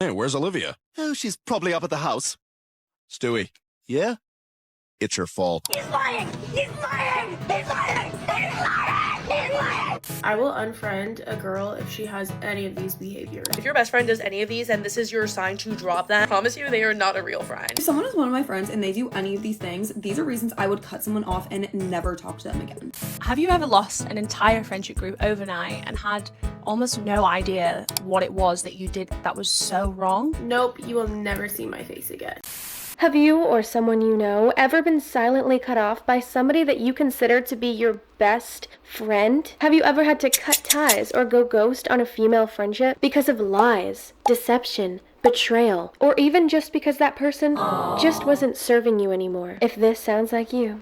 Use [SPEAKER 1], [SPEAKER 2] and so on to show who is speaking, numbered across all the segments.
[SPEAKER 1] Hey, where's Olivia?
[SPEAKER 2] Oh, she's probably up at the house.
[SPEAKER 1] Stewie,
[SPEAKER 2] Yeah?
[SPEAKER 1] it's your fault.
[SPEAKER 3] He's lying! He's lying! He's lying! He's lying! He's lying!
[SPEAKER 4] I will unfriend a girl if she has any of these behaviors.
[SPEAKER 5] If your best friend does any of these and this is your sign to drop them, I promise you they are not a real friend.
[SPEAKER 6] If someone is one of my friends and they do any of these things, these are reasons I would cut someone off and never talk to them again.
[SPEAKER 7] Have you ever lost an entire friendship group overnight and had almost no idea what it was that you did that was so wrong?
[SPEAKER 4] Nope, you will never see my face again.
[SPEAKER 8] Have you or someone you know ever been silently cut off by somebody that you consider to be your best friend? Have you ever had to cut ties or go ghost on a female friendship because of lies, deception, betrayal, or even just because that person just wasn't serving you anymore? If this sounds like you,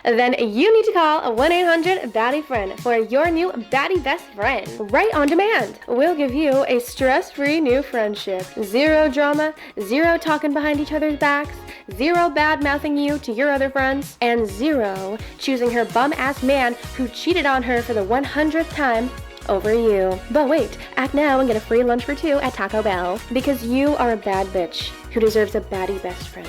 [SPEAKER 8] then you need to call a 1-800-BADDIE-FRIEND for your new baddie best friend. Right on demand. We'll give you a stress-free new friendship. Zero drama, zero talking behind each other's backs, zero bad-mouthing you to your other friends, and zero choosing her bum-ass man who cheated on her for the 100th time over you. But wait, act now and get a free lunch for two at Taco Bell, because you are a bad bitch who deserves a baddie best friend.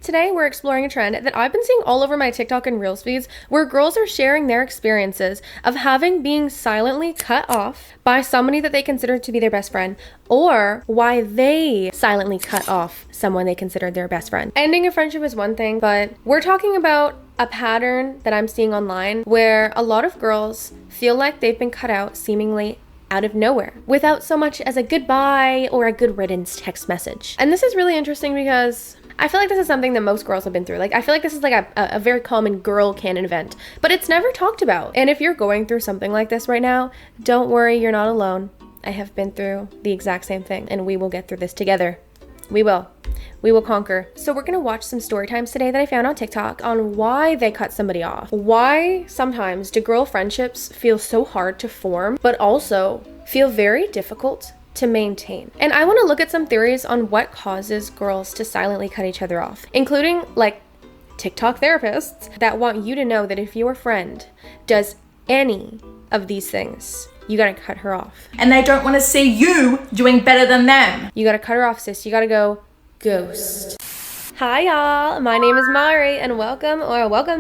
[SPEAKER 8] Today, we're exploring a trend that I've been seeing all over my TikTok and Reels feeds where girls are sharing their experiences of being silently cut off by somebody that they consider to be their best friend, or why they silently cut off someone they considered their best friend. Ending a friendship is one thing, but we're talking about a pattern that I'm seeing online where a lot of girls feel like they've been cut out seemingly out of nowhere without so much as a goodbye or a good riddance text message. And this is really interesting because I feel like this is something that most girls have been through. Like, I feel like this is like a very common girl canon event, but it's never talked about. And if you're going through something like this right now, don't worry, you're not alone. I have been through the exact same thing, and we will get through this together. We will. We will conquer. So we're gonna watch some story times today that I found on TikTok on why they cut somebody off. Why sometimes do girl friendships feel so hard to form, but also feel very difficult to maintain. And I want to look at some theories on what causes girls to silently cut each other off, including like TikTok therapists that want you to know that if your friend does any of these things, you gotta cut her off.
[SPEAKER 9] And they don't want to see you doing better than them.
[SPEAKER 8] You gotta cut her off, sis. You gotta go ghost. Hi y'all, my name is Mari and welcome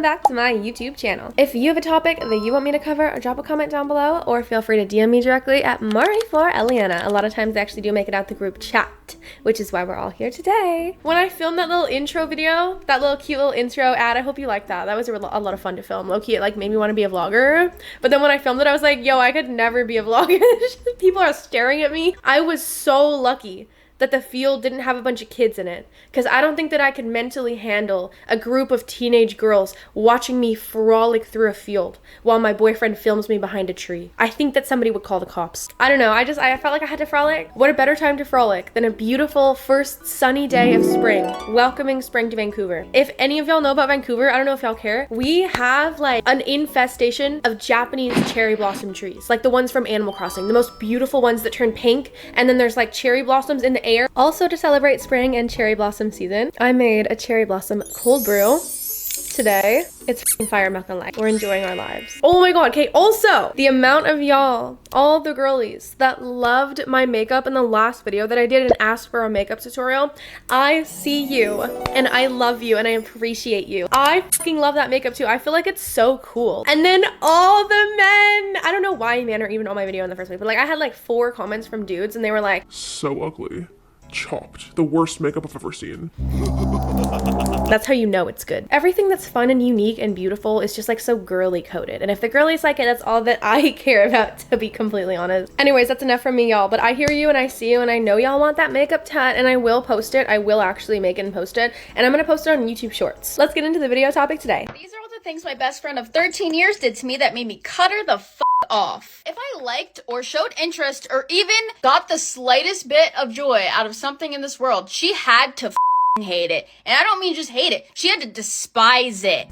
[SPEAKER 8] back to my YouTube channel. If you have a topic that you want me to cover, drop a comment down below or feel free to DM me directly at Mari4Eliana. A lot of times they actually do make it out the group chat, which is why we're all here today. When I filmed that little intro video, that little cute little intro ad, I hope you liked that. That was a lot of fun to film. Low-key, it like made me want to be a vlogger. But then when I filmed it, I was like, yo, I could never be a vlogger. People are staring at me. I was so lucky that the field didn't have a bunch of kids in it, because I don't think that I could mentally handle a group of teenage girls watching me frolic through a field while my boyfriend films me behind a tree. I think that somebody would call the cops. I don't know, I felt like I had to frolic. What a better time to frolic than a beautiful first sunny day of spring, welcoming spring to Vancouver. If any of y'all know about Vancouver, I don't know if y'all care, we have like an infestation of Japanese cherry blossom trees, like the ones from Animal Crossing, the most beautiful ones that turn pink, and then there's like cherry blossoms in the air. Also, to celebrate spring and cherry blossom season, I made a cherry blossom cold brew today. It's f***ing fire, I'm not gonna lie. We're enjoying our lives. Oh my god, okay, also, the amount of y'all, all the girlies that loved my makeup in the last video that I did and asked for a makeup tutorial, I see you, and I love you, and I appreciate you. I fucking love that makeup too. I feel like it's so cool. And then all the men, I don't know why men are even on my video in the first place, but like I had like 4 comments from dudes, and they were like,
[SPEAKER 10] so ugly. Chopped. The worst makeup I've ever seen.
[SPEAKER 8] that's how you know it's good. Everything that's fun and unique and beautiful is just like so girly coded. And if the girlies like it, that's all that I care about, to be completely honest. Anyways, that's enough from me, y'all. But I hear you and I see you and I know y'all want that makeup tat, and I will post it. I will actually make it and post it. And I'm gonna post it on YouTube Shorts. Let's get into the video topic today.
[SPEAKER 11] These are all the things my best friend of 13 years did to me that made me cut her the off. If I liked or showed interest or even got the slightest bit of joy out of something in this world, she had to hate it. And I don't mean just hate it. She had to despise it.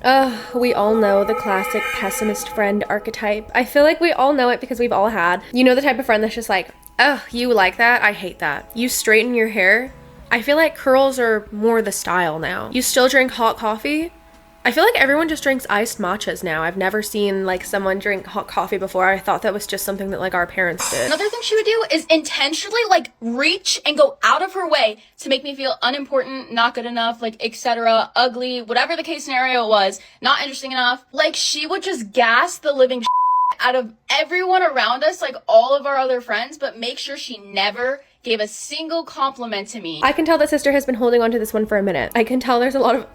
[SPEAKER 8] We all know the classic pessimist friend archetype. I feel like we all know it because we've all had. You know the type of friend that's just like, oh, you like that? I hate that. You straighten your hair? I feel like curls are more the style now. You still drink hot coffee? I feel like everyone just drinks iced matchas now. I've never seen like someone drink hot coffee before. I thought that was just something that like our parents did.
[SPEAKER 11] Another thing she would do is intentionally like reach and go out of her way to make me feel unimportant, not good enough, like etc., ugly, whatever the case scenario was, not interesting enough. Like she would just gas the living out of everyone around us, like all of our other friends, but make sure she never gave a single compliment to me.
[SPEAKER 8] I can tell that sister has been holding on to this one for a minute. I can tell there's a lot of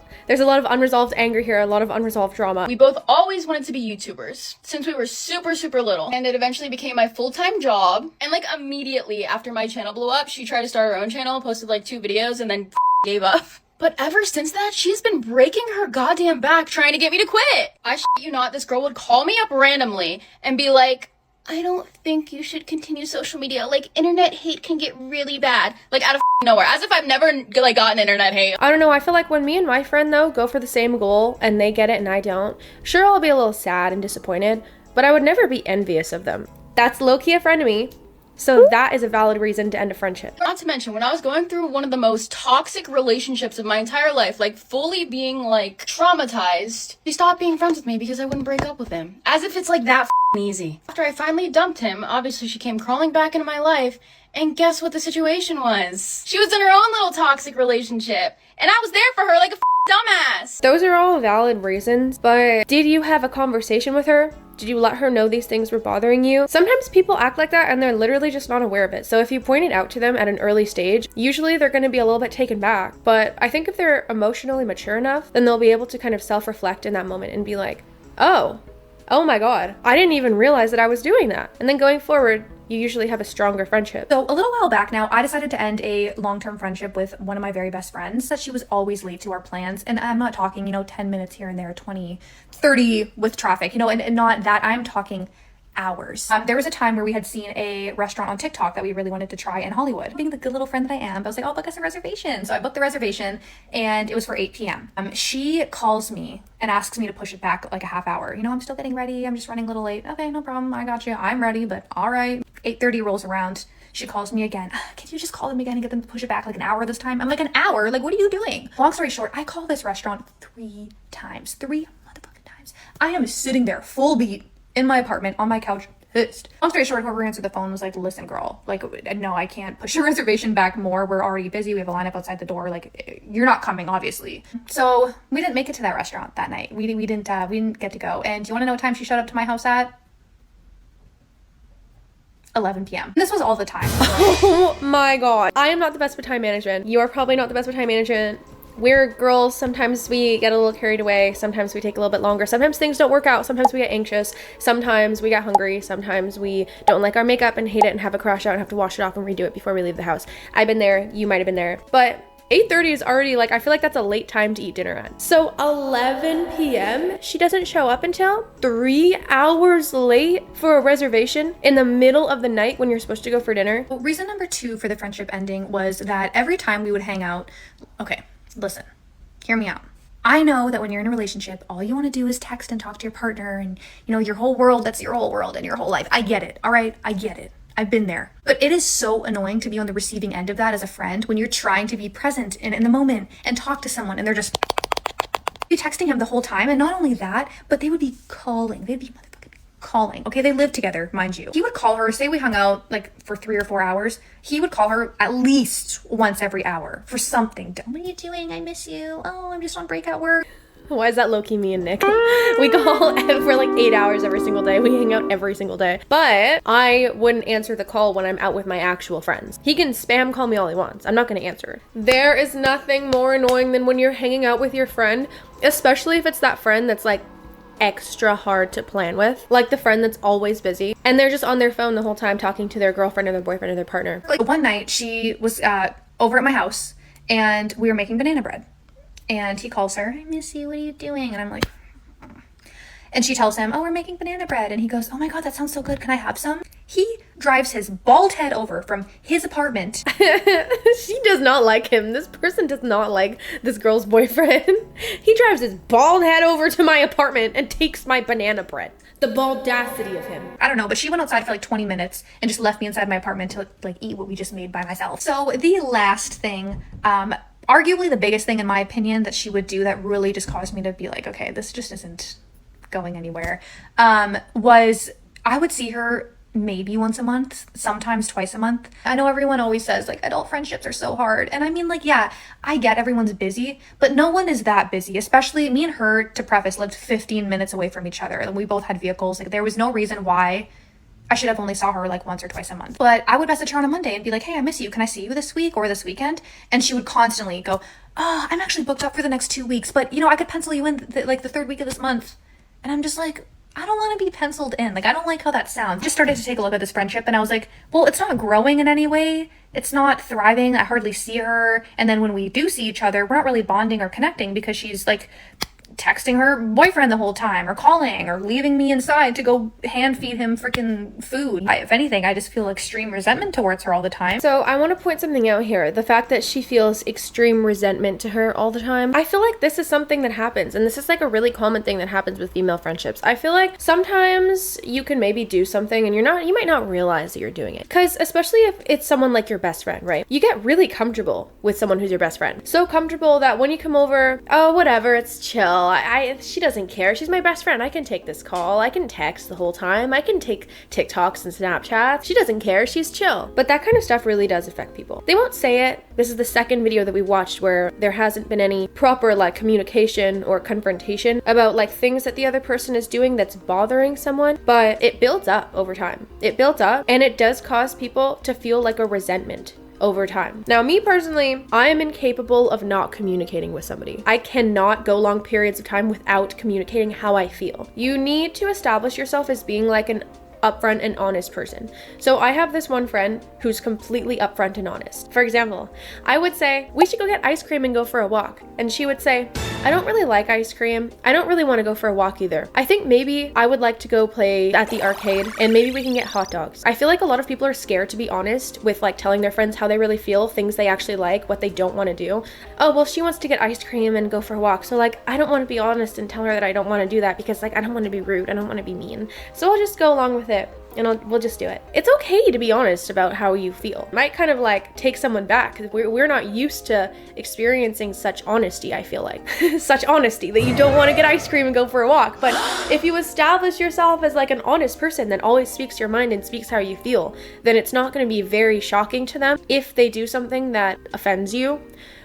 [SPEAKER 8] unresolved anger here, a lot of unresolved drama.
[SPEAKER 11] We both always wanted to be YouTubers since we were super, super little. And it eventually became my full-time job. And like immediately after my channel blew up, she tried to start her own channel, posted like 2 videos and then gave up. But ever since that, she's been breaking her goddamn back trying to get me to quit. I shit you not, this girl would call me up randomly and be like, I don't think you should continue social media. Like, internet hate can get really bad. Like, out of nowhere. As if I've never, like, gotten internet hate.
[SPEAKER 8] I don't know. I feel like when me and my friend, though, go for the same goal and they get it and I don't, sure, I'll be a little sad and disappointed, but I would never be envious of them. That's low-key a friend to me. So that is a valid reason to end a friendship.
[SPEAKER 11] Not to mention, when I was going through one of the most toxic relationships of my entire life, like fully being like traumatized, he stopped being friends with me because I wouldn't break up with him. As if it's like that easy. After I finally dumped him, obviously she came crawling back into my life, and guess what the situation was? She was in her own little toxic relationship, and I was there for her like a dumbass.
[SPEAKER 8] Those are all valid reasons, but did you have a conversation with her? Did you let her know these things were bothering you? Sometimes people act like that and they're literally just not aware of it. So if you point it out to them at an early stage, usually they're going to be a little bit taken back. But I think if they're emotionally mature enough, then they'll be able to kind of self-reflect in that moment and be like, oh my God, I didn't even realize that I was doing that. And then going forward, you usually have a stronger friendship.
[SPEAKER 6] So a little while back now, I decided to end a long-term friendship with one of my very best friends that she was always late to our plans. And I'm not talking, 10 minutes here and there, 20, 30 with traffic, and not that. I'm talking hours. There was a time where we had seen a restaurant on TikTok that we really wanted to try in Hollywood. Being the good little friend that I am, I was like, oh, book us a reservation. So I booked the reservation and it was for 8 p.m. She calls me and asks me to push it back like a half hour. I'm still getting ready. I'm just running a little late. Okay, no problem. I got you. I'm ready, but all right. 8:30 rolls around. She calls me again. Can you just call them again and get them to push it back like an hour this time? I'm like, an hour? Like, what are you doing? Long story short, I call this restaurant 3 times. 3 motherfucking times. I am sitting there full beat in my apartment on my couch, pissed. Long story short, whoever answered the phone was like, listen, girl, like, no, I can't push your reservation back more. We're already busy. We have a lineup outside the door. Like, you're not coming, obviously. So we didn't make it to that restaurant that night. We didn't get to go. And do you want to know what time she showed up to my house at? 11 p.m. This was all the time.
[SPEAKER 8] Oh my God. I am not the best with time management. You are probably not the best with time management. We're girls, sometimes we get a little carried away, sometimes we take a little bit longer, sometimes things don't work out, sometimes we get anxious, sometimes we get hungry, sometimes we don't like our makeup and hate it and have a crash out and have to wash it off and redo it before we leave the house. I've been there, you might have been there, but 8:30 is already like, I feel like that's a late time to eat dinner at. So 11 p.m. she doesn't show up until 3 hours late for a reservation in the middle of the night when you're supposed to go for dinner.
[SPEAKER 6] Well, reason number 2 for the friendship ending was that every time we would hang out, okay, listen, hear me out. I know that when you're in a relationship, all you want to do is text and talk to your partner and, your whole world, that's your whole world and your whole life. I get it, all right? I get it. I've been there. But it is so annoying to be on the receiving end of that as a friend when you're trying to be present in the moment and talk to someone and they're just be texting him the whole time. And not only that, but they would be calling. They'd be motherfucking calling. Okay, they live together, mind you. He would call her, say we hung out like for 3 or 4 hours. He would call her at least once every hour for something. What are you doing? I miss you. Oh, I'm just on breakout work.
[SPEAKER 8] Why is that low-key me and Nick? We call for like 8 hours every single day. We hang out every single day. But I wouldn't answer the call when I'm out with my actual friends. He can spam call me all he wants. I'm not gonna answer. There is nothing more annoying than when you're hanging out with your friend, especially if it's that friend that's like extra hard to plan with. Like the friend that's always busy and they're just on their phone the whole time talking to their girlfriend or their boyfriend or their partner.
[SPEAKER 6] Like one night she was over at my house and we were making banana bread. And he calls her, I miss you, what are you doing? And I'm like, and she tells him, oh, we're making banana bread. And he goes, oh my God, that sounds so good. Can I have some? He drives his bald head over from his apartment.
[SPEAKER 8] She does not like him. This person does not like this girl's boyfriend. He drives his bald head over to my apartment and takes my banana bread. The baldacity of him.
[SPEAKER 6] I don't know, but she went outside for like 20 minutes and just left me inside my apartment to like eat what we just made by myself. So the last thing, Arguably the biggest thing in my opinion that she would do that really just caused me to be like, okay, this just isn't going anywhere, was I would see her maybe once a month, sometimes twice a month. I know everyone always says like adult friendships are so hard. And I mean, like, yeah, I get everyone's busy, but no one is that busy. Especially me and her, to preface, lived 15 minutes away from each other. And we both had vehicles. Like, there was no reason why I should have only saw her like once or twice a month. But I would message her on a Monday and be like, hey, I miss you. Can I see you this week or this weekend? And she would constantly go, oh, I'm actually booked up for the next 2 weeks, but you know, I could pencil you in like the third week of this month. And I'm just like, I don't want to be penciled in. Like, I don't like how that sounds. Just started to take a look at this friendship and I was like, well, it's not growing in any way. It's not thriving. I hardly see her. And then when we do see each other, we're not really bonding or connecting because she's like texting her boyfriend the whole time or calling or leaving me inside to go hand feed him freaking food. If anything, I just feel extreme resentment towards her all the time.
[SPEAKER 8] So I want to point something out here. The fact that she feels extreme resentment to her all the time. I feel like this is something that happens, and this is like a really common thing that happens with female friendships. I feel like sometimes you can maybe do something and you might not realize that you're doing it. Because especially if it's someone like your best friend, right? You get really comfortable with someone who's your best friend. So comfortable that when you come over, oh, whatever, it's chill. She doesn't care. She's my best friend. I can take this call. I can text the whole time. I can take TikToks and Snapchats. She doesn't care. She's chill. But that kind of stuff really does affect people. They won't say it. This is the second video that we watched where there hasn't been any proper like communication or confrontation about like things that the other person is doing that's bothering someone, but it builds up over time. It builds up and it does cause people to feel like a resentment over time. Now, me personally, I am incapable of not communicating with somebody. I cannot go long periods of time without communicating how I feel. You need to establish yourself as being like an upfront and honest person. So I have this one friend who's completely upfront and honest. For example, I would say, we should go get ice cream and go for a walk. And she would say, I don't really like ice cream. I don't really want to go for a walk either. I think maybe I would like to go play at the arcade and maybe we can get hot dogs. I feel like a lot of people are scared to be honest with like telling their friends how they really feel, things they actually like, what they don't want to do. Oh, well, she wants to get ice cream and go for a walk. So like, I don't want to be honest and tell her that I don't want to do that because like, I don't want to be rude. I don't want to be mean. So I'll just go along with it. And we'll just do it. It's okay to be honest about how you feel. It might kind of like take someone back because we're not used to experiencing such honesty, I feel like. Such honesty that you don't want to get ice cream and go for a walk. But if you establish yourself as like an honest person that always speaks your mind and speaks how you feel, then it's not going to be very shocking to them if they do something that offends you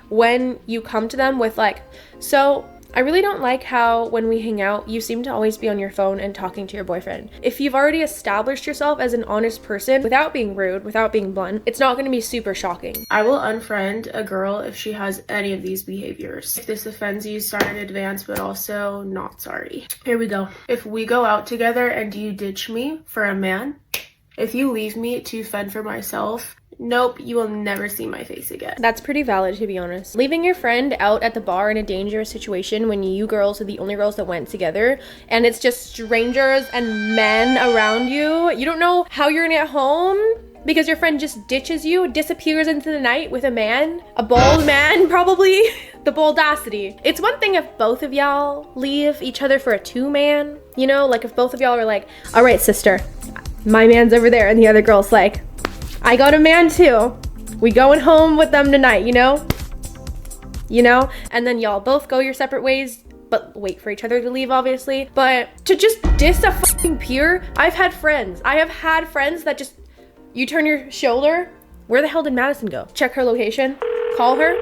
[SPEAKER 8] when you come to them with like, so I really don't like how when we hang out, you seem to always be on your phone and talking to your boyfriend. If you've already established yourself as an honest person without being rude, without being blunt, it's not going to be super shocking.
[SPEAKER 4] I will unfriend a girl if she has any of these behaviors. If this offends you, sorry in advance, but also not sorry. Here we go. If we go out together and you ditch me for a man, if you leave me to fend for myself, nope, you will never see my face again.
[SPEAKER 8] That's pretty valid, to be honest. Leaving your friend out at the bar in a dangerous situation when you girls are the only girls that went together and it's just strangers and men around you. You don't know how you're gonna get home because your friend just ditches you, disappears into the night with a man, a bald man probably. The baldacity. It's one thing if both of y'all leave each other for a two-man, you know, like if both of y'all are like, all right, sister, my man's over there, and the other girl's like, I got a man too. We going home with them tonight, you know? You know? And then y'all both go your separate ways, but wait for each other to leave, obviously. But to just diss a fucking peer, I have had friends that just, you turn your shoulder, where the hell did Madison go? Check her location, call her.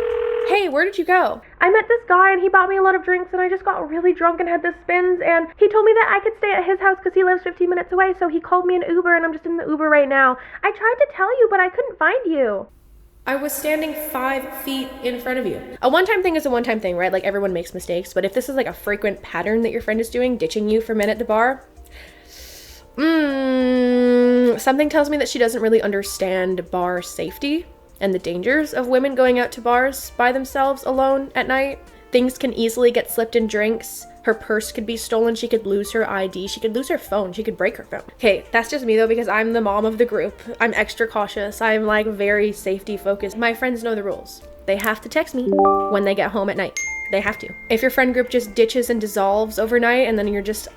[SPEAKER 8] Hey, where did you go? I met this guy and he bought me a lot of drinks and I just got really drunk and had the spins and he told me that I could stay at his house because he lives 15 minutes away, so he called me an Uber and I'm just in the Uber right now. I tried to tell you, but I couldn't find you. I was standing 5 feet in front of you. A one-time thing is a one-time thing, right? Like everyone makes mistakes, but if this is like a frequent pattern that your friend is doing, ditching you for men at the bar, something tells me that she doesn't really understand bar safety and the dangers of women going out to bars by themselves alone at night. Things can easily get slipped in drinks. Her purse could be stolen. She could lose her ID. She could lose her phone. She could break her phone. Okay, that's just me though, because I'm the mom of the group. I'm extra cautious. I'm like very safety focused. My friends know the rules. They have to text me when they get home at night. They have to. If your friend group just ditches and dissolves overnight and then you're just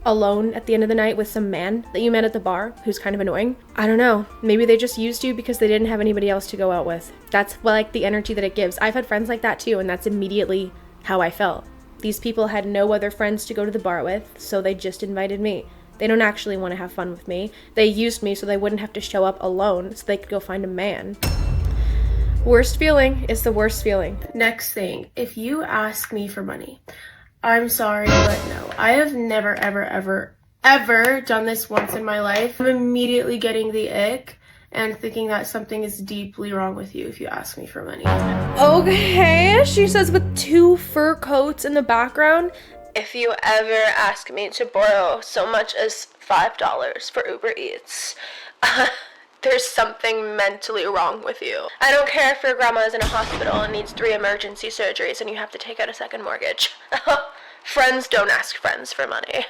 [SPEAKER 8] alone at the end of the night with some man that you met at the bar who's kind of annoying. I don't know. Maybe they just used you because they didn't have anybody else to go out with. That's like the energy that it gives. I've had friends like that too, and that's immediately how I felt. These people had no other friends to go to the bar with, so they just invited me. They don't actually want to have fun with me. They used me so they wouldn't have to show up alone so they could go find a man. Worst feeling is the worst feeling.
[SPEAKER 4] Next thing, if you ask me for money, I'm sorry, but no. I have never, ever done this once in my life. I'm immediately getting the ick and thinking that something is deeply wrong with you if you ask me for money.
[SPEAKER 8] Okay, she says with 2 fur coats in the background. If you ever ask me to borrow so much as $5 for Uber Eats, there's something mentally wrong with you. I don't care if your grandma is in a hospital and needs 3 emergency surgeries and you have to take out a second mortgage. Friends don't ask friends for money.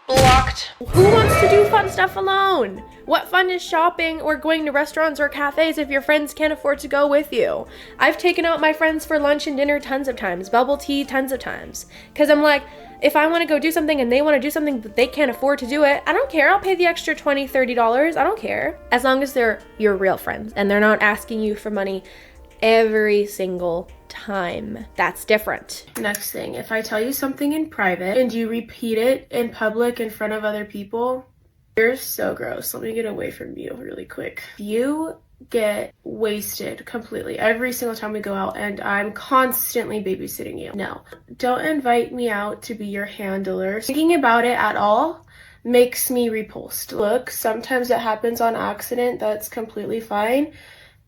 [SPEAKER 8] Blocked. Who wants to do fun stuff alone? What fun is shopping or going to restaurants or cafes if your friends can't afford to go with you? I've taken out my friends for lunch and dinner tons of times, bubble tea tons of times. Because I'm like, if I want to go do something and they want to do something but they can't afford to do it, I don't care. I'll pay the extra $20, $30. I don't care. As long as they're your real friends and they're not asking you for money every single time. That's different.
[SPEAKER 4] Next thing, if I tell you something in private and you repeat it in public in front of other people, you're so gross. Let me get away from you really quick. You get wasted completely every single time we go out and I'm constantly babysitting you. No, don't invite me out to be your handler. Thinking about it at all makes me repulsed. Look, sometimes it happens on accident. That's completely fine.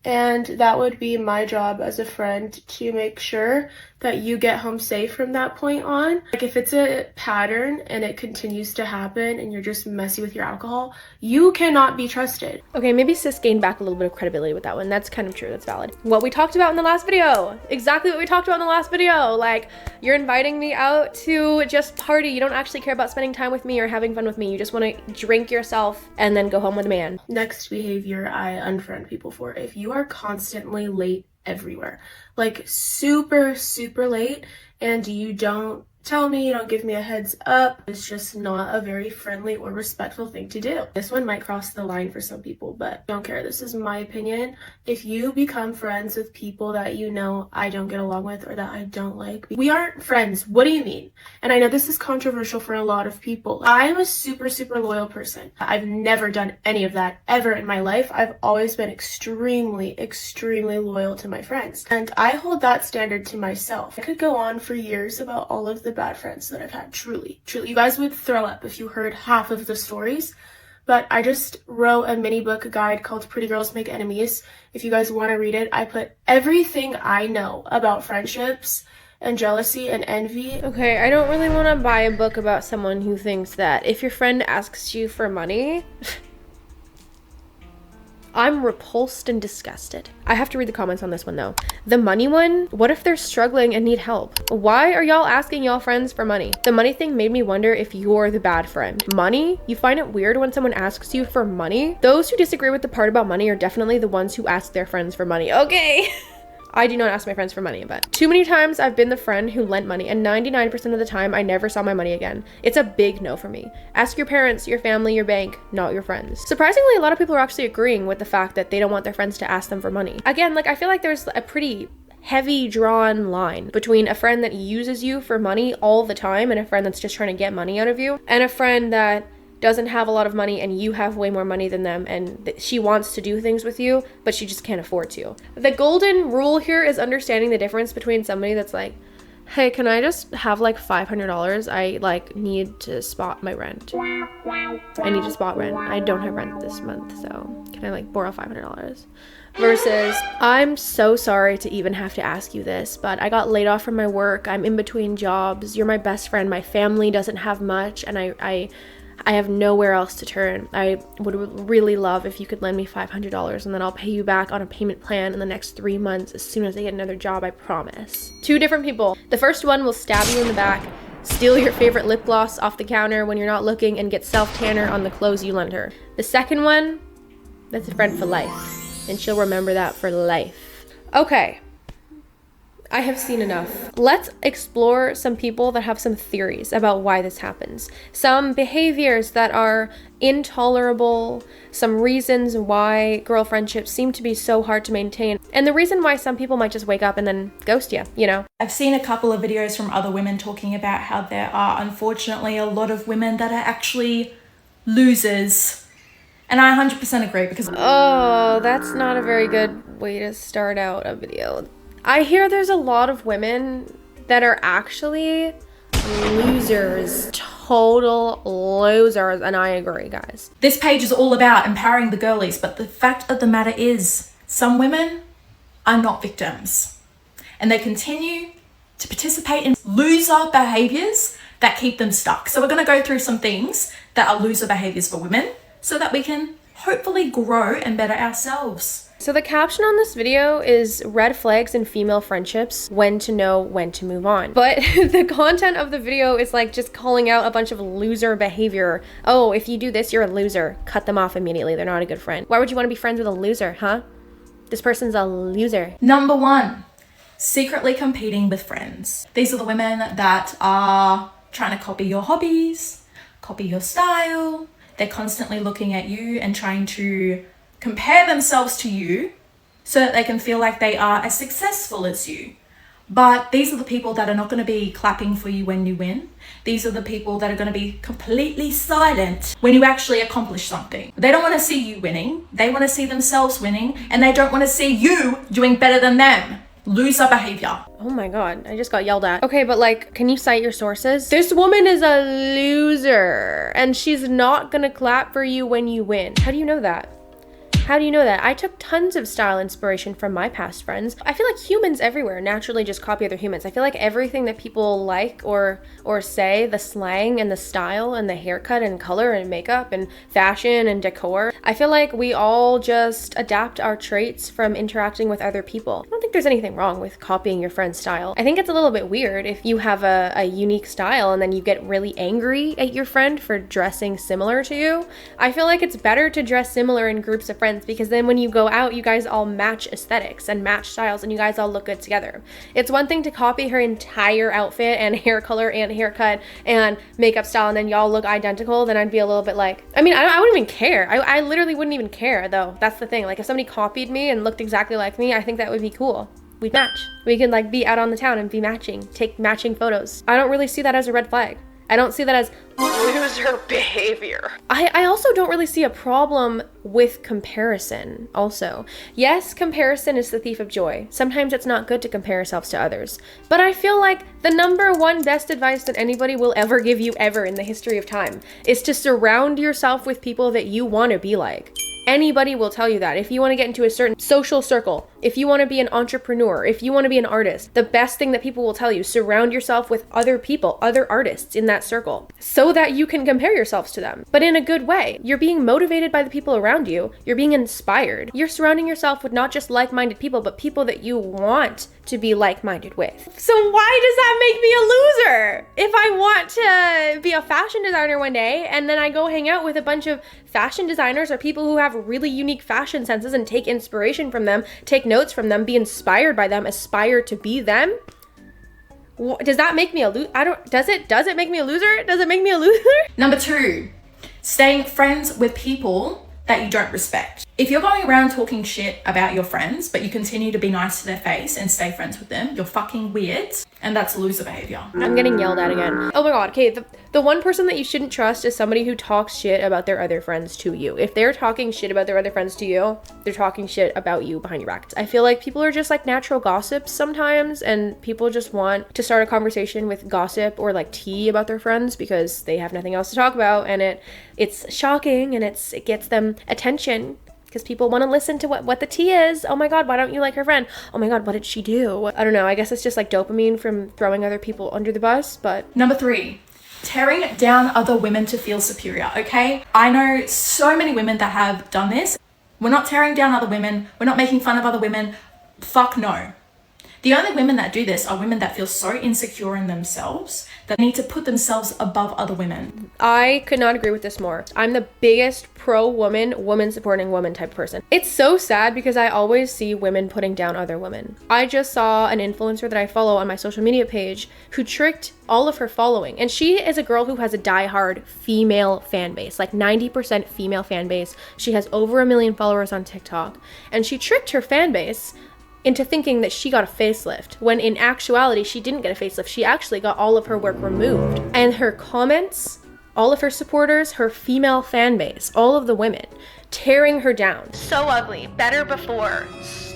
[SPEAKER 4] And that would be my job as a friend to make sure that you get home safe from that point on. Like if it's a pattern and it continues to happen and you're just messy with your alcohol, you cannot be trusted.
[SPEAKER 8] Okay, maybe sis gained back a little bit of credibility with that one. That's kind of true, that's valid. What we talked about in the last video. Exactly what we talked about in the last video. Like, you're inviting me out to just party. You don't actually care about spending time with me or having fun with me. You just want to drink yourself and then go home with a man.
[SPEAKER 4] Next behavior I unfriend people for. If you are constantly late everywhere, like super late, and you don't tell me, you don't give me a heads up, it's just not a very friendly or respectful thing to do. This one might cross the line for some people, but don't care. This is my opinion. If you become friends with people that you know I don't get along with or that I don't like, we aren't friends. What do you mean? And I know this is controversial for a lot of people. I'm a super loyal person. I've never done any of that ever in my life. I've always been extremely loyal to my friends, and I hold that standard to myself. I could go on for years about all of the bad friends that I've had. Truly. You guys would throw up if you heard half of the stories. But I just wrote a mini book guide called Pretty Girls Make Enemies. If you guys want to read it, I put everything I know about friendships and jealousy and envy.
[SPEAKER 8] Okay, I don't really want to buy a book about someone who thinks that if your friend asks you for money, I'm repulsed and disgusted. I have to read the comments on this one though. The money one, what if they're struggling and need help? Why are y'all asking y'all friends for money? The money thing made me wonder if you're the bad friend. Money? You find it weird when someone asks you for money? Those who disagree with the part about money are definitely the ones who ask their friends for money. Okay. I do not ask my friends for money, but too many times I've been the friend who lent money, and 99% of the time I never saw my money again. It's a big no for me. Ask your parents, your family, your bank, not your friends. Surprisingly, a lot of people are actually agreeing with the fact that they don't want their friends to ask them for money. Again, like, I feel like there's a pretty heavy drawn line between a friend that uses you for money all the time and a friend that's just trying to get money out of you, and a friend that doesn't have a lot of money and you have way more money than them, and she wants to do things with you but she just can't afford to. The golden rule here is understanding the difference between somebody that's like, hey, can I just have like $500? I like need to spot my rent. I need to spot rent. I don't have rent this month, so can I like borrow $500? Versus, I'm so sorry to even have to ask you this, but I got laid off from my work. I'm in between jobs. You're my best friend. My family doesn't have much, and I have nowhere else to turn. I would really love if you could lend me $500 and then I'll pay you back on a payment plan in the next 3 months as soon as I get another job, I promise. 2 different people. The first one will stab you in the back, steal your favorite lip gloss off the counter when you're not looking, and get self-tanner on the clothes you lend her. The second one, that's a friend for life, and she'll remember that for life. Okay. I have seen enough. Let's explore some people that have some theories about why this happens. Some behaviors that are intolerable, some reasons why girl friendships seem to be so hard to maintain, and the reason why some people might just wake up and then ghost you, you know?
[SPEAKER 9] I've seen a couple of videos from other women talking about how there are unfortunately a lot of women that are actually losers. And I 100% agree because...
[SPEAKER 8] Oh, that's not a very good way to start out a video. I hear there's a lot of women that are actually losers, total losers, and I agree, guys.
[SPEAKER 9] This page is all about empowering the girlies, but the fact of the matter is, some women are not victims. And they continue to participate in loser behaviors that keep them stuck. So we're going to go through some things that are loser behaviors for women so that we can hopefully grow and better ourselves.
[SPEAKER 8] So the caption on this video is red flags in female friendships, when to know when to move on. But the content of the video is like just calling out a bunch of loser behavior. Oh, if you do this, you're a loser. Cut them off immediately. They're not a good friend. Why would you want to be friends with a loser, huh? This person's a loser.
[SPEAKER 9] Number 1, secretly competing with friends. These are the women that are trying to copy your hobbies, copy your style. They're constantly looking at you and trying to compare themselves to you so that they can feel like they are as successful as you. But these are the people that are not going to be clapping for you when you win. These are the people that are going to be completely silent when you actually accomplish something. They don't want to see you winning. They want to see themselves winning, and they don't want to see you doing better than them. Loser behavior.
[SPEAKER 8] Oh my god, I just got yelled at. Okay, but like, can you cite your sources? This woman is a loser, and she's not gonna clap for you when you win. How do you know that? How do you know that? I took tons of style inspiration from my past friends. I feel like humans everywhere naturally just copy other humans. I feel like everything that people like or say, the slang and the style and the haircut and color and makeup and fashion and decor, I feel like we all just adapt our traits from interacting with other people. I don't think there's anything wrong with copying your friend's style. I think it's a little bit weird if you have a unique style and then you get really angry at your friend for dressing similar to you. I feel like it's better to dress similar in groups of friends, because then when you go out, you guys all match aesthetics and match styles and you guys all look good together. It's one thing to copy her entire outfit and hair color and haircut and makeup style and then y'all look identical, then I'd be a little bit like, I mean, I wouldn't even care. I literally wouldn't even care though. That's the thing. Like if somebody copied me and looked exactly like me, I think that would be cool. We'd match. We could like be out on the town and be matching, take matching photos. I don't really see that as a red flag. I don't see that as loser behavior. I also don't really see a problem with comparison also. Yes, comparison is the thief of joy. Sometimes it's not good to compare yourselves to others. But I feel like the number one best advice that anybody will ever give you ever in the history of time is to surround yourself with people that you want to be like. Anybody will tell you that. If you want to get into a certain social circle, if you want to be an entrepreneur, if you want to be an artist, the best thing that people will tell you, surround yourself with other people, other artists in that circle, so that you can compare yourselves to them, but in a good way. You're being motivated by the people around you. You're being inspired. You're surrounding yourself with not just like-minded people, but people that you want to be like-minded with. So why does that make me a loser? If I want to be a fashion designer one day and then I go hang out with a bunch of fashion designers or people who have really unique fashion senses and take inspiration from them, take notes from them, be inspired by them, aspire to be them, does that make me a loser? Does it make me a loser? Does it make me a loser?
[SPEAKER 9] Number 2, staying friends with people that you don't respect. If you're going around talking shit about your friends, but you continue to be nice to their face and stay friends with them, you're fucking weird, and that's loser behavior.
[SPEAKER 8] I'm getting yelled at again. Oh my god, okay, the one person that you shouldn't trust is somebody who talks shit about their other friends to you. If they're talking shit about their other friends to you, they're talking shit about you behind your back. I feel like people are just like natural gossips sometimes, and people just want to start a conversation with gossip or like tea about their friends because they have nothing else to talk about, and it's shocking and it gets them attention. Because people want to listen to what the tea is. Oh my god, why don't you like her friend? Oh my god, what did she do? I don't know, I guess it's just like dopamine from throwing other people under the bus, but...
[SPEAKER 9] Number 3, tearing down other women to feel superior, okay? I know so many women that have done this. We're not tearing down other women. We're not making fun of other women. Fuck no. The only women that do this are women that feel so insecure in themselves that need to put themselves above other women.
[SPEAKER 8] I could not agree with this more. I'm the biggest pro-woman, woman supporting woman type of person. It's so sad because I always see women putting down other women. I just saw an influencer that I follow on my social media page who tricked all of her following. And she is a girl who has a diehard female fan base, like 90% female fan base. She has over 1 million followers on TikTok. And she tricked her fan base into thinking that she got a facelift, when in actuality, she didn't get a facelift. She actually got all of her work removed. And her comments, all of her supporters, her female fan base, all of the women, tearing her down.
[SPEAKER 4] So ugly. Better before.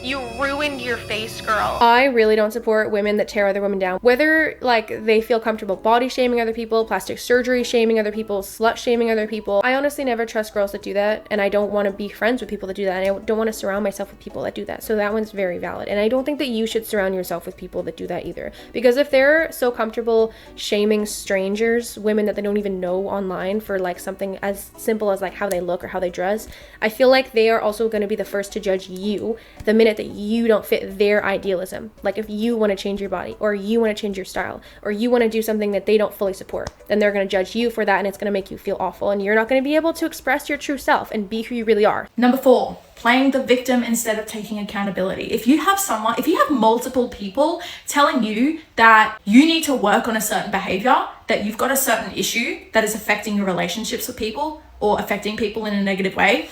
[SPEAKER 4] You ruined your face, girl.
[SPEAKER 8] I really don't support women that tear other women down. Whether like they feel comfortable body shaming other people, plastic surgery shaming other people, slut shaming other people. I honestly never trust girls that do that, and I don't want to be friends with people that do that, and I don't want to surround myself with people that do that. So that one's very valid. And I don't think that you should surround yourself with people that do that either. Because if they're so comfortable shaming strangers, women that they don't even know online for like something as simple as like how they look or how they dress, I feel like they are also going to be the first to judge you the minute that you don't fit their idealism. Like if you want to change your body, or you want to change your style, or you want to do something that they don't fully support, then they're going to judge you for that, and it's going to make you feel awful, and you're not going to be able to express your true self and be who you really are.
[SPEAKER 9] Number 4, playing the victim instead of taking accountability. If you have multiple people telling you that you need to work on a certain behavior, that you've got a certain issue that is affecting your relationships with people or affecting people in a negative way,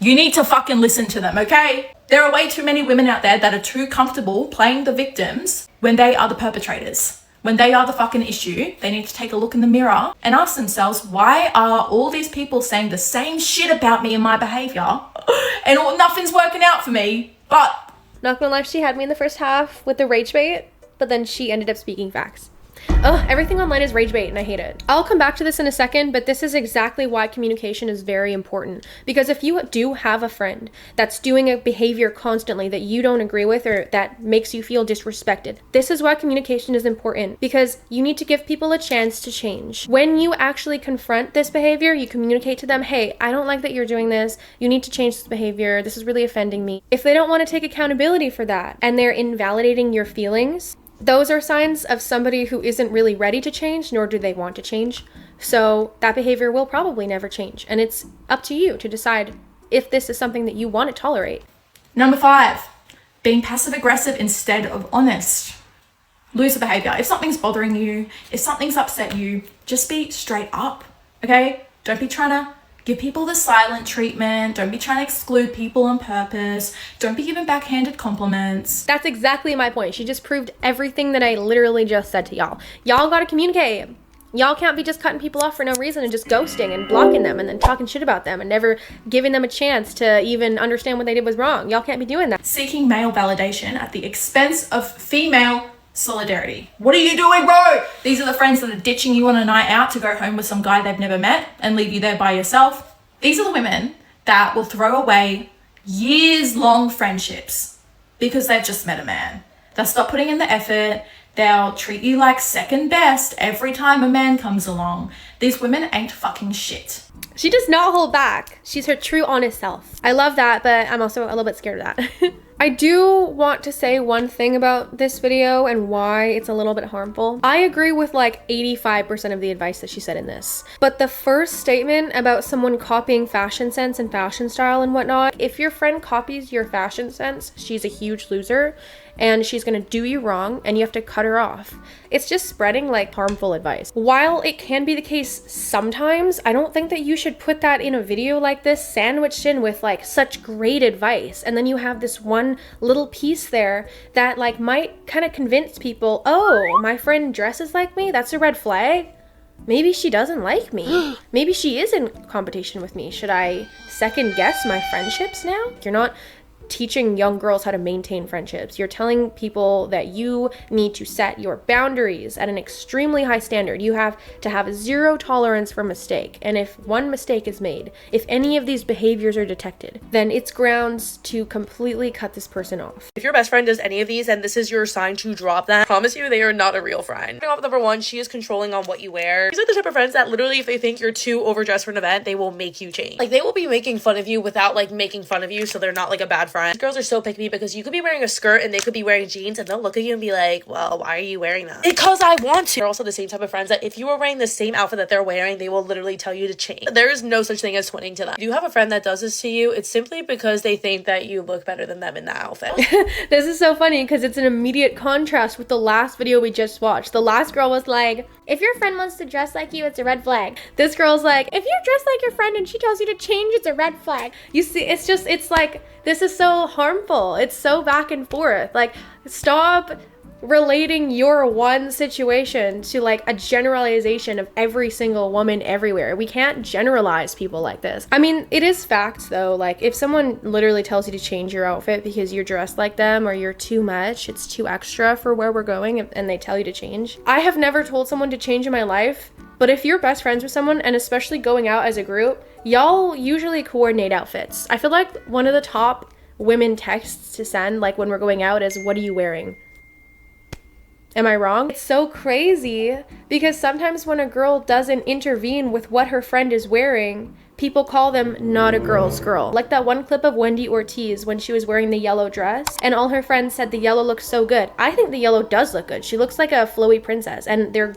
[SPEAKER 9] you need to fucking listen to them, okay? There are way too many women out there that are too comfortable playing the victims when they are the perpetrators. When they are the fucking issue, they need to take a look in the mirror and ask themselves, why are all these people saying the same shit about me and my behavior and nothing's working out for me? But
[SPEAKER 8] not gonna lie, she had me in the first half with the rage bait, but then she ended up speaking facts. Ugh, everything online is rage bait and I hate it. I'll come back to this in a second, but this is exactly why communication is very important. Because if you do have a friend that's doing a behavior constantly that you don't agree with or that makes you feel disrespected, this is why communication is important, because you need to give people a chance to change. When you actually confront this behavior, you communicate to them, hey, I don't like that you're doing this. You need to change this behavior. This is really offending me. If they don't want to take accountability for that and they're invalidating your feelings, those are signs of somebody who isn't really ready to change, nor do they want to change. So that behavior will probably never change. And it's up to you to decide if this is something that you want to tolerate.
[SPEAKER 9] Number 5, being passive aggressive instead of honest. Loser behavior. If something's bothering you, if something's upset you, just be straight up, okay? Don't be trying to give people the silent treatment. Don't be trying to exclude people on purpose. Don't be giving backhanded compliments.
[SPEAKER 8] That's exactly my point. She just proved everything that I literally just said to y'all. Y'all gotta communicate. Y'all can't be just cutting people off for no reason and just ghosting and blocking them and then talking shit about them and never giving them a chance to even understand what they did was wrong. Y'all can't be doing that.
[SPEAKER 9] Seeking male validation at the expense of female solidarity. What are you doing, bro? These are the friends that are ditching you on a night out to go home with some guy they've never met and leave you there by yourself. These are the women that will throw away years-long friendships because they've just met a man. They'll stop putting in the effort. They'll treat you like second best every time a man comes along. These women ain't fucking shit.
[SPEAKER 8] She does not hold back. She's her true, honest self. I love that, but I'm also a little bit scared of that. I do want to say one thing about this video and why it's a little bit harmful. I agree with like 85% of the advice that she said in this. But the first statement about someone copying fashion sense and fashion style and whatnot, if your friend copies your fashion sense, she's a huge loser and she's gonna do you wrong and you have to cut her off. It's just spreading like harmful advice. While it can be the case sometimes, I don't think that you should put that in a video like this sandwiched in with like such great advice, and then you have this one little piece there that like might kind of convince people, oh, my friend dresses like me, that's a red flag. Maybe she doesn't like me. Maybe she is in competition with me. Should I second guess my friendships now? You're not teaching young girls how to maintain friendships. You're telling people that you need to set your boundaries at an extremely high standard. You have to have zero tolerance for mistake. And if one mistake is made, if any of these behaviors are detected, then it's grounds to completely cut this person off.
[SPEAKER 5] If your best friend does any of these and this is your sign to drop them, I promise you they are not a real friend. Starting off with number 1, she is controlling on what you wear. These are the type of friends that literally if they think you're too overdressed for an event, they will make you change. Like they will be making fun of you without like making fun of you, so they're not like a bad friend. friend. Girls are so pick me because you could be wearing a skirt and they could be wearing jeans and they'll look at you and be like, well, why are you wearing that? Because I want to. They're also the same type of friends that if you were wearing the same outfit that they're wearing, they will literally tell you to change. There is no such thing as twinning to them. If you have a friend that does this to you, it's simply because they think that you look better than them in that outfit.
[SPEAKER 8] This is so funny because it's an immediate contrast with the last video we just watched. The last girl was like, if your friend wants to dress like you, it's a red flag. This girl's like, if you dress like your friend and she tells you to change, it's a red flag. You see, it's like, this is so harmful. It's so back and forth. Like, stop relating your one situation to like a generalization of every single woman everywhere. We can't generalize people like this. I mean, it is facts though. Like, if someone literally tells you to change your outfit because you're dressed like them or you're too much, it's too extra for where we're going, and they tell you to change. I have never told someone to change in my life, but if you're best friends with someone, and especially going out as a group, y'all usually coordinate outfits. I feel like one of the top women texts to send, like when we're going out, is, what are you wearing? Am I wrong? It's so crazy because sometimes when a girl doesn't intervene with what her friend is wearing, people call them not a girl's girl. Like that one clip of Wendy Ortiz when she was wearing the yellow dress and all her friends said the yellow looks so good. I think the yellow does look good. She looks like a flowy princess, and they're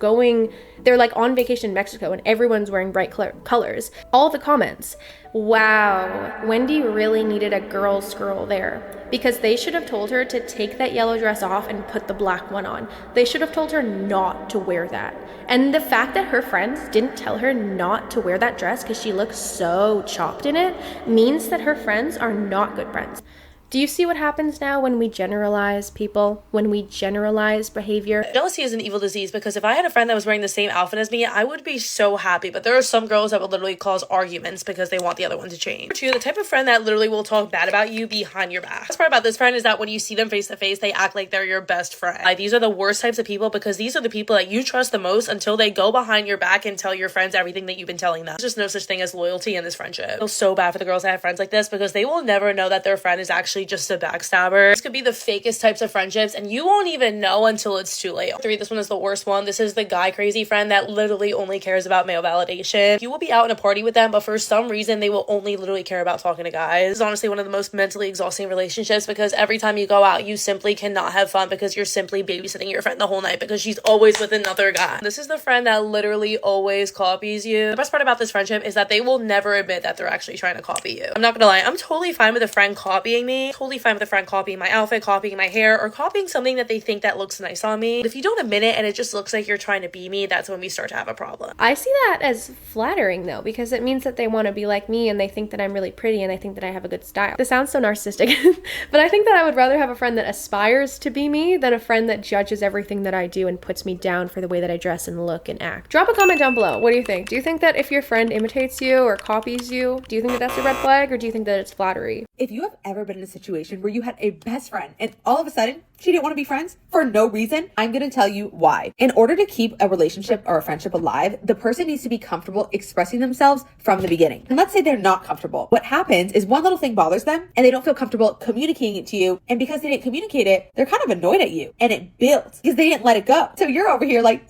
[SPEAKER 8] like on vacation in Mexico and everyone's wearing bright colors. All the comments, wow, Wendy really needed a girl's girl there, because they should have told her to take that yellow dress off and put the black one on. They should have told her not to wear that. And the fact that her friends didn't tell her not to wear that dress because she looks so chopped in it means that her friends are not good friends. Do you see what happens now when we generalize people, when we generalize behavior?
[SPEAKER 5] Jealousy is an evil disease, because if I had a friend that was wearing the same outfit as me, I would be so happy. But there are some girls that would literally cause arguments because they want the other one to change. 2, the type of friend that literally will talk bad about you behind your back. The best part about this friend is that when you see them face to face, they act like they're your best friend. Like, these are the worst types of people, because these are the people that you trust the most until they go behind your back and tell your friends everything that you've been telling them. There's just no such thing as loyalty in this friendship. I feel so bad for the girls that have friends like this, because they will never know that their friend is actually just a backstabber. This could be the fakest types of friendships and you won't even know until it's too late. 3, this one is the worst one. This is the guy crazy friend that literally only cares about male validation. You will be out in a party with them, but for some reason they will only literally care about talking to guys. This is honestly one of the most mentally exhausting relationships, because every time you go out you simply cannot have fun because you're simply babysitting your friend the whole night because she's always with another guy. This is the friend that literally always copies you. The best part about this friendship is that they will never admit that they're actually trying to copy you. I'm not gonna lie, I'm totally fine with a friend copying me, totally fine with a friend copying my outfit, copying my hair, or copying something that they think that looks nice on me. But if you don't admit it and it just looks like you're trying to be me, that's when we start to have a problem.
[SPEAKER 8] I see that as flattering though, because it means that they want to be like me and they think that I'm really pretty and they think that I have a good style. This sounds so narcissistic, but I think that I would rather have a friend that aspires to be me than a friend that judges everything that I do and puts me down for the way that I dress and look and act. Drop a comment down below. What do you think? Do you think that if your friend imitates you or copies you, do you think that that's a red flag, or do you think that it's flattery?
[SPEAKER 12] If you have ever been in a situation where you had a best friend and all of a sudden she didn't want to be friends for no reason, I'm going to tell you why. In order to keep a relationship or a friendship alive, the person needs to be comfortable expressing themselves from the beginning. And let's say they're not comfortable. What happens is one little thing bothers them and they don't feel comfortable communicating it to you. And because they didn't communicate it, they're kind of annoyed at you, and it builds because they didn't let it go. So you're over here like,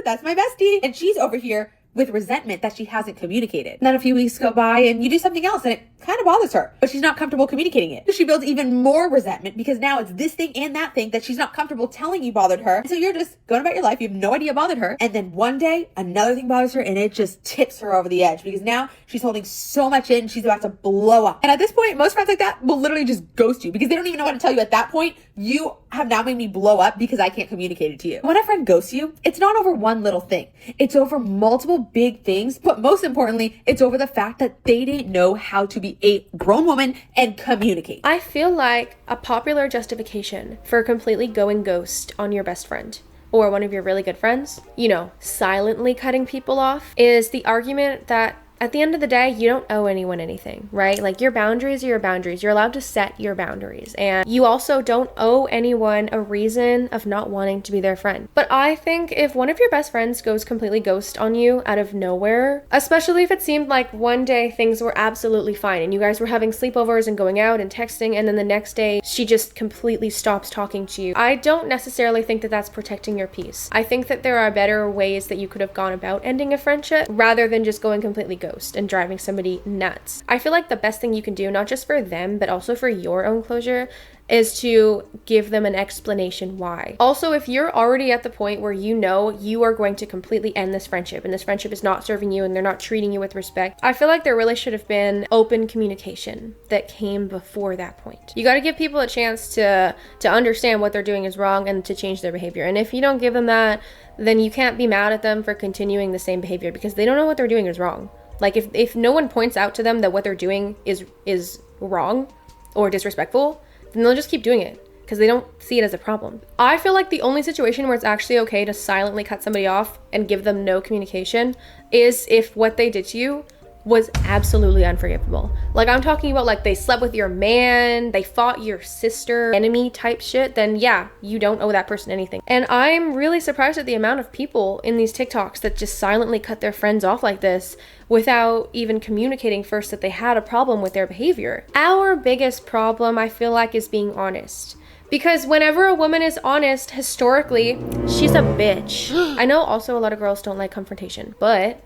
[SPEAKER 12] that's my bestie. And she's over here with resentment that she hasn't communicated. And then a few weeks go by and you do something else and it kind of bothers her, but she's not comfortable communicating it. So she builds even more resentment because now it's this thing and that thing that she's not comfortable telling you bothered her. And so you're just going about your life. You have no idea bothered her. And then one day another thing bothers her and it just tips her over the edge because now she's holding so much in, she's about to blow up. And at this point, most friends like that will literally just ghost you because they don't even know what to tell you at that point. You have now made me blow up because I can't communicate it to you. When a friend ghosts you, it's not over one little thing. It's over multiple big things, but most importantly, it's over the fact that they didn't know how to be a grown woman and communicate.
[SPEAKER 8] I feel like a popular justification for completely going ghost on your best friend or one of your really good friends, you know, silently cutting people off, is the argument that at the end of the day, you don't owe anyone anything, right? Like, your boundaries are your boundaries. You're allowed to set your boundaries. And you also don't owe anyone a reason of not wanting to be their friend. But I think if one of your best friends goes completely ghost on you out of nowhere, especially if it seemed like one day things were absolutely fine and you guys were having sleepovers and going out and texting, and then the next day she just completely stops talking to you, I don't necessarily think that that's protecting your peace. I think that there are better ways that you could have gone about ending a friendship rather than just going completely ghost. ghost and driving somebody nuts. I feel like the best thing you can do, not just for them, but also for your own closure, is to give them an explanation why. Also, if you're already at the point where you know you are going to completely end this friendship and this friendship is not serving you and they're not treating you with respect, I feel like there really should have been open communication that came before that point. You got to give people a chance to understand what they're doing is wrong and to change their behavior. And if you don't give them that, then you can't be mad at them for continuing the same behavior because they don't know what they're doing is wrong. Like if no one points out to them that what they're doing is wrong or disrespectful, then they'll just keep doing it because they don't see it as a problem. I feel like the only situation where it's actually okay to silently cut somebody off and give them no communication is if what they did to you was absolutely unforgivable. Like I'm talking about like they slept with your man, they fought your sister, enemy type shit, then yeah, you don't owe that person anything. And I'm really surprised at the amount of people in these TikToks that just silently cut their friends off like this without even communicating first that they had a problem with their behavior. Our biggest problem, I feel like, is being honest. Because whenever a woman is honest, historically, she's a bitch. I know also a lot of girls don't like confrontation, but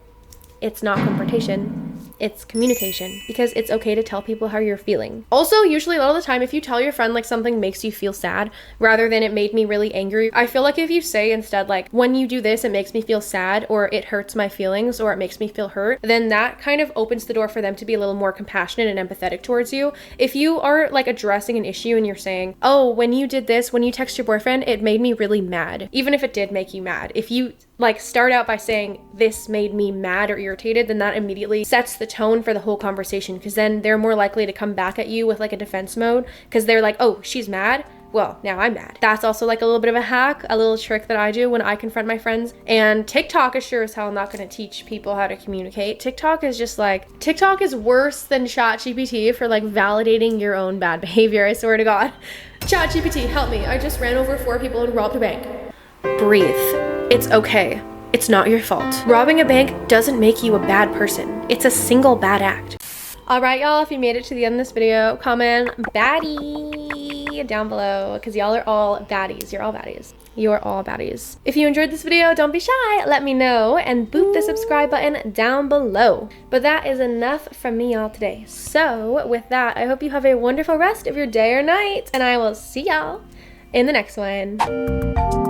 [SPEAKER 8] it's not confrontation, it's communication, because it's okay to tell people how you're feeling. Also, usually a lot of the time, if you tell your friend like something makes you feel sad rather than it made me really angry, I feel like if you say instead like, when you do this, it makes me feel sad, or it hurts my feelings, or it makes me feel hurt, then that kind of opens the door for them to be a little more compassionate and empathetic towards you. If you are like addressing an issue and you're saying, oh, when you did this, when you text your boyfriend, it made me really mad. Even if it did make you mad. If you like start out by saying this made me mad or irritated, then that immediately sets the tone for the whole conversation, because then they're more likely to come back at you with like a defense mode because they're like, oh, she's mad, well, now I'm mad. That's also like a little bit of a hack, a little trick that I do when I confront my friends. And TikTok is sure as hell not going to teach people how to communicate. TikTok is worse than ChatGPT for like validating your own bad behavior, I swear to God. ChatGPT, help me. I just ran over 4 people and robbed a bank. Breathe. It's okay. It's not your fault. Robbing a bank doesn't make you a bad person. It's a single bad act. Alright, y'all, if you made it to the end of this video, comment baddie down below, because y'all are all baddies. You're all baddies. You're all baddies. If you enjoyed this video, don't be shy. Let me know and boop the subscribe button down below. But that is enough from me, y'all, today. So with that, I hope you have a wonderful rest of your day or night, and I will see y'all in the next one.